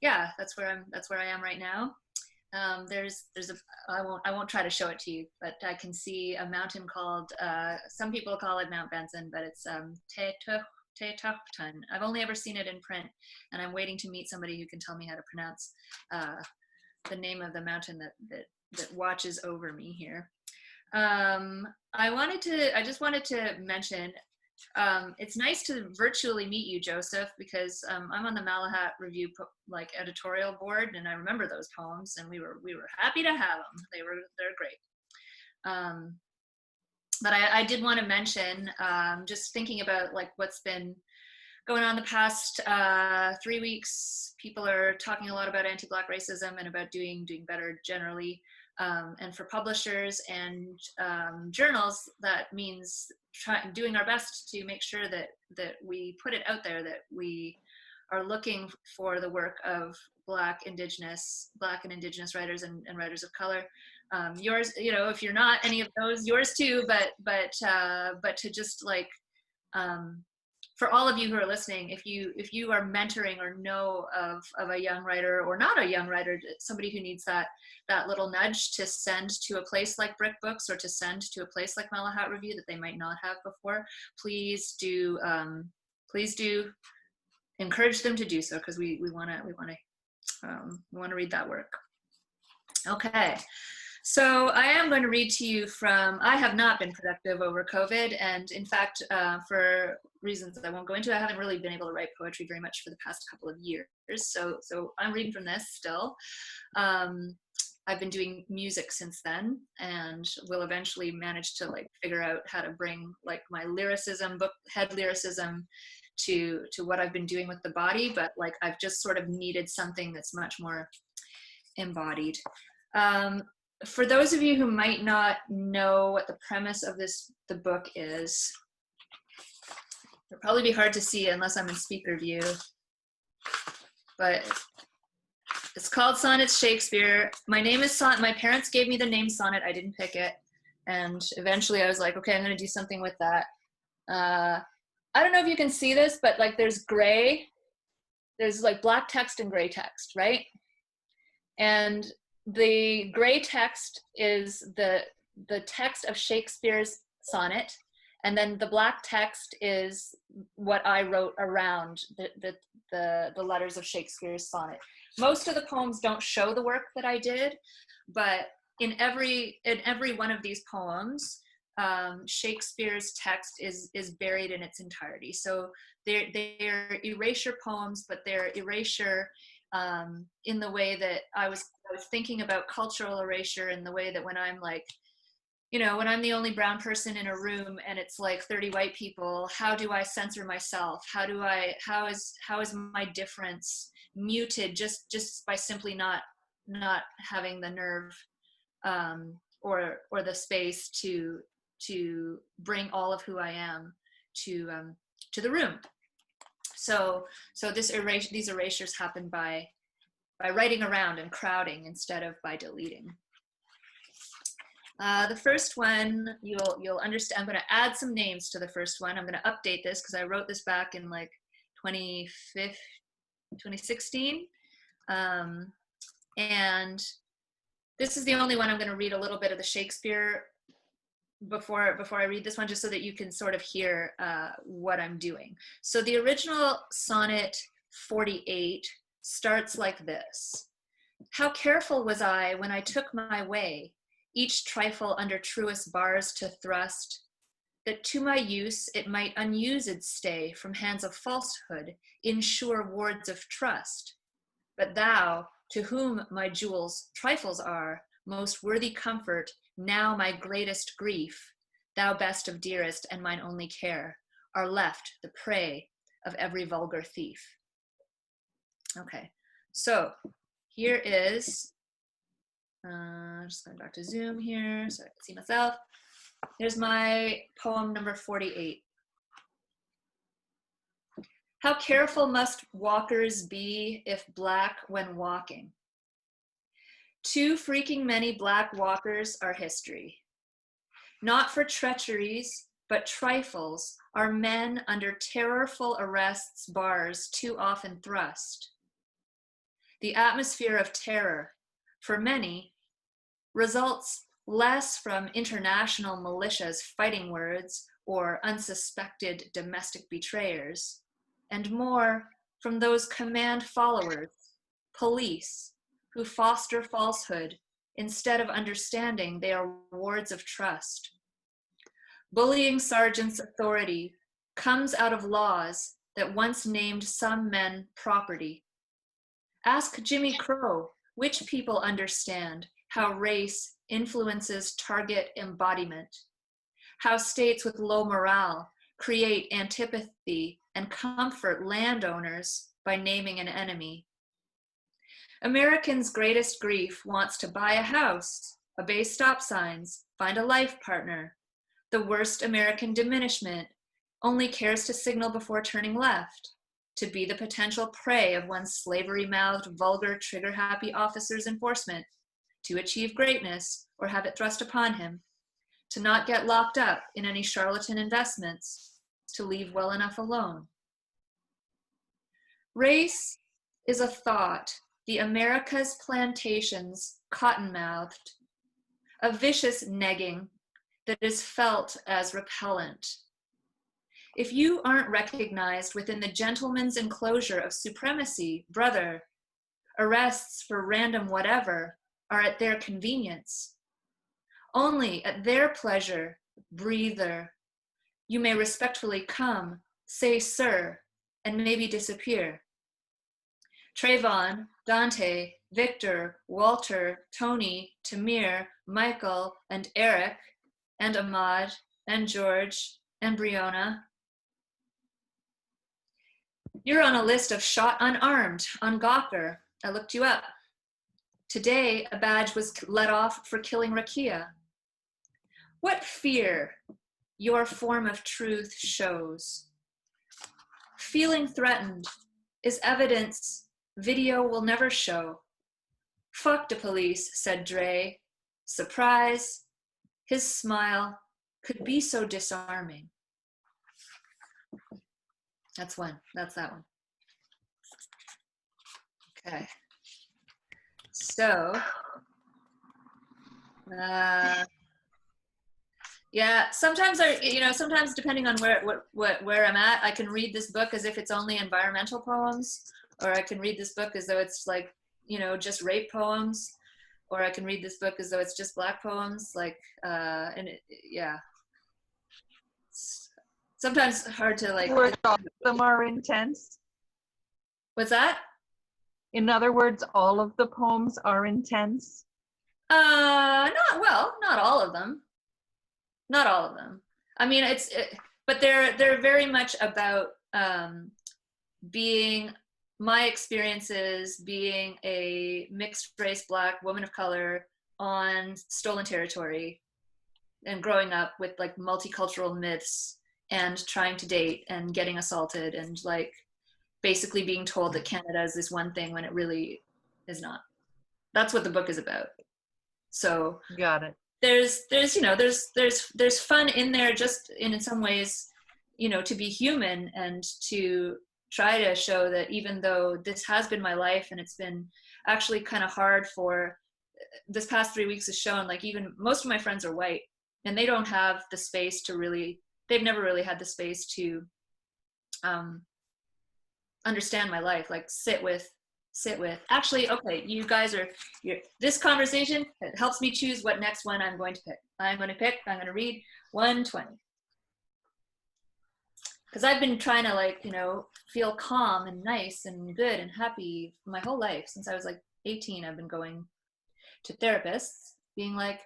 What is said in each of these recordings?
Yeah, that's where I am right now. There's a I won't try to show it to you, but I can see a mountain called some people call it Mount Benson, but it's Tetuchten. I've only ever seen it in print, and I'm waiting to meet somebody who can tell me how to pronounce uh, the name of the mountain that watches over me here. I just wanted to mention, it's nice to virtually meet you, Joseph, because I'm on the Malahat Review like editorial board, and I remember those poems, and we were happy to have them. They're great. Um, but I did want to mention, just thinking about like what's been going on the past 3 weeks. People are talking a lot about anti-Black racism and about doing better generally. And for publishers and journals, that means doing our best to make sure that we put it out there, that we are looking for the work of Black and Indigenous writers and writers of color. Yours, you know, if you're not any of those, yours too. But to just like for all of you who are listening, if you are mentoring or know of a young writer or not a young writer, somebody who needs that little nudge to send to a place like Brick Books or to send to a place like Malahat Review that they might not have before, please do encourage them to do so, because we want to read that work. Okay. So I am going to read to you from, I have not been productive over COVID, and in fact, for reasons that I won't go into, I haven't really been able to write poetry very much for the past couple of years. So I'm reading from this still. I've been doing music since then, and will eventually manage to like figure out how to bring like my lyricism, head lyricism, to what I've been doing with the body. But like I've just sort of needed something that's much more embodied. For those of you who might not know what the premise of the book is, it'll probably be hard to see unless I'm in speaker view, but it's called Sonnets Shakespeare. My name is Sonnet. My parents gave me the name Sonnet. I didn't pick it. And eventually I was like, okay, I'm going to do something with that. I don't know if you can see this, but like there's like black text and gray text, right? And the gray text is the text of Shakespeare's sonnet, and then the black text is what I wrote around the letters of Shakespeare's sonnet. Most of the poems don't show the work that I did, but in every one of these poems, Shakespeare's text is buried in its entirety. So they're erasure poems, but they're erasure in the way that I was thinking about cultural erasure, in the way that when I'm like, you know, when I'm the only brown person in a room and it's like 30 white people, how do I censor myself? How is my difference muted just by simply not having the nerve or the space to bring all of who I am to the room. So these erasures happen by writing around and crowding instead of by deleting. The first one, you'll understand. I'm going to add some names to the first one. I'm going to update this because I wrote this back in like 2016. And this is the only one I'm going to read a little bit of the Shakespeare before I read this one, just so that you can sort of hear what I'm doing. So the original sonnet 48 starts like this. How careful was I when I took my way, each trifle under truest bars to thrust, that to my use it might unused stay from hands of falsehood in sure wards of trust. But thou, to whom my jewels trifles are, most worthy comfort, now my greatest grief, thou best of dearest and mine only care, are left the prey of every vulgar thief. Okay, so here is, just going back to Zoom here so I can see myself. Here's my poem number 48. How careful must walkers be if black when walking? Too freaking many black walkers are history. Not for treacheries, but trifles are men under terrorful arrests bars too often thrust. The atmosphere of terror, for many, results less from international militias' fighting words or unsuspected domestic betrayers, and more from those command followers, police, who foster falsehood instead of understanding they are wards of trust. Bullying sergeants' authority comes out of laws that once named some men property. Ask Jimmy Crow which people understand how race influences target embodiment, how states with low morale create antipathy and comfort landowners by naming an enemy. Americans' greatest grief wants to buy a house, obey stop signs, find a life partner. The worst American diminishment only cares to signal before turning left, to be the potential prey of one's slavery-mouthed, vulgar, trigger-happy officer's enforcement, to achieve greatness or have it thrust upon him, to not get locked up in any charlatan investments, to leave well enough alone. Race is a thought the America's plantations cotton-mouthed, a vicious negging that is felt as repellent. If you aren't recognized within the gentleman's enclosure of supremacy, brother, arrests for random whatever are at their convenience. Only at their pleasure, breather, you may respectfully come, say sir, and maybe disappear. Trayvon, Dante, Victor, Walter, Tony, Tamir, Michael, and Eric, and Ahmad, and George, and Breonna. You're on a list of shot unarmed on Gawker. I looked you up. Today, a badge was let off for killing Rakia. What fear your form of truth shows. Feeling threatened is evidence video will never show. Fuck the police, said Dre. Surprise, his smile could be so disarming. That's that one. Okay. So, yeah, sometimes sometimes depending on where I'm at, I can read this book as if it's only environmental poems, or I can read this book as though it's like, just rape poems, or I can read this book as though it's just Black poems, yeah. Sometimes hard to like. All of them are intense. What's that? In other words, all of the poems are intense. Not all of them. Not all of them. I mean, but they're very much about being my experiences being a mixed race Black woman of color on stolen territory, and growing up with like multicultural myths and trying to date and getting assaulted and like basically being told that Canada is this one thing when it really is not. That's what the book is about. So got it. There's fun in there, just in some ways, to be human and to try to show that even though this has been my life and it's been actually kind of hard for this past 3 weeks has shown, like, even most of my friends are white and they don't have the space to really, they've never really had the space to understand my life, like sit with. Actually, okay, you guys this conversation helps me choose what next one I'm going to pick. I'm going to read 120. Because I've been trying to feel calm and nice and good and happy my whole life. Since I was like 18, I've been going to therapists being like,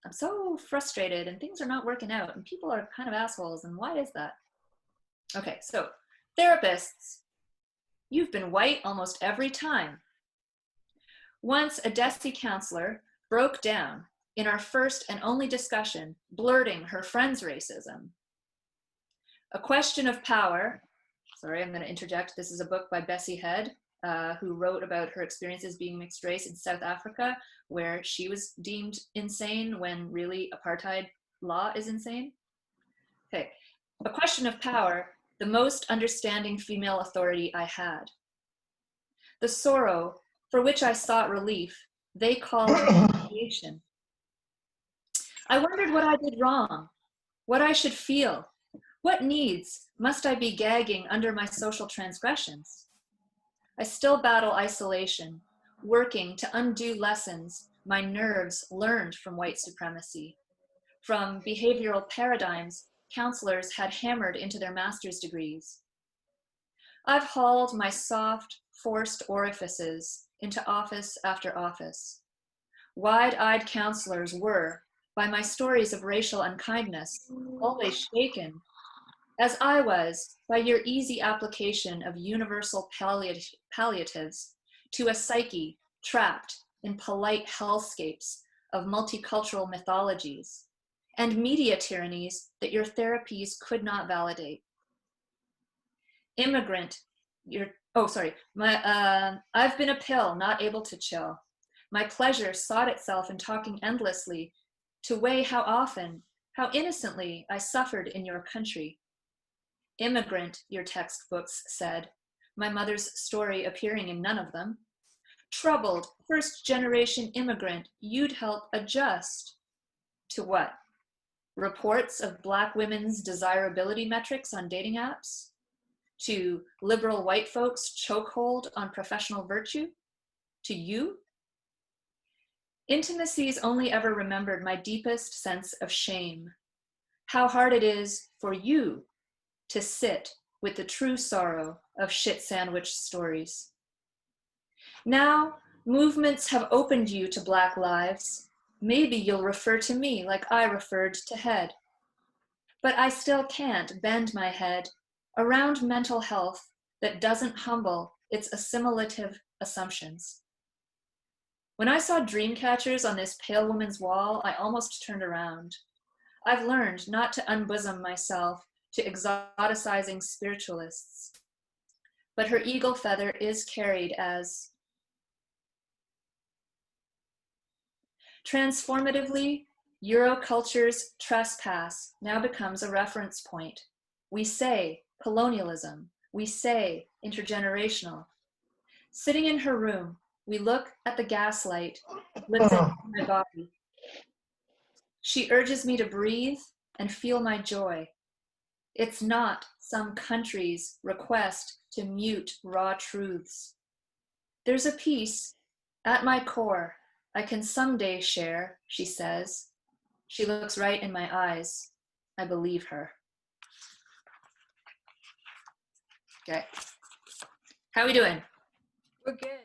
I'm so frustrated and things are not working out and people are kind of assholes and why is that? Okay, so therapists, you've been white almost every time. Once a DESI counselor broke down in our first and only discussion, blurting her friend's racism. A Question of Power, sorry, I'm going to interject. This is a book by Bessie Head, who wrote about her experiences being mixed race in South Africa, where she was deemed insane when really apartheid law is insane. Okay, A Question of Power, the most understanding female authority I had. The sorrow for which I sought relief, they called humiliation. I wondered what I did wrong, what I should feel, what needs must I be gagging under my social transgressions? I still battle isolation, working to undo lessons my nerves learned from white supremacy, from behavioral paradigms counselors had hammered into their master's degrees. I've hauled my soft, forced orifices into office after office. Wide-eyed counselors were, by my stories of racial unkindness, always shaken, as I was by your easy application of universal palliatives to a psyche trapped in polite hellscapes of multicultural mythologies and media tyrannies that your therapies could not validate. Immigrant, I've been a pill, not able to chill. My pleasure sought itself in talking endlessly to weigh how often, how innocently I suffered in your country. Immigrant, your textbooks said, my mother's story appearing in none of them. Troubled, first-generation immigrant, you'd help adjust. To what? Reports of Black women's desirability metrics on dating apps? To liberal white folks' chokehold on professional virtue? To you? Intimacies only ever remembered my deepest sense of shame. How hard it is for you to sit with the true sorrow of shit sandwich stories. Now, movements have opened you to Black lives. Maybe you'll refer to me like I referred to Head. But I still can't bend my head around mental health that doesn't humble its assimilative assumptions. When I saw dream catchers on this pale woman's wall, I almost turned around. I've learned not to unbosom myself to exoticizing spiritualists, but her eagle feather is carried as transformatively. Euroculture's trespass now becomes a reference point. We say colonialism, we say intergenerational. Sitting in her room, we look at the gaslight blitzing on my body. She urges me to breathe and feel my joy. It's not some country's request to mute raw truths. There's a peace at my core I can someday share, she says. She looks right in my eyes. I believe her. Okay. How are we doing? We're good.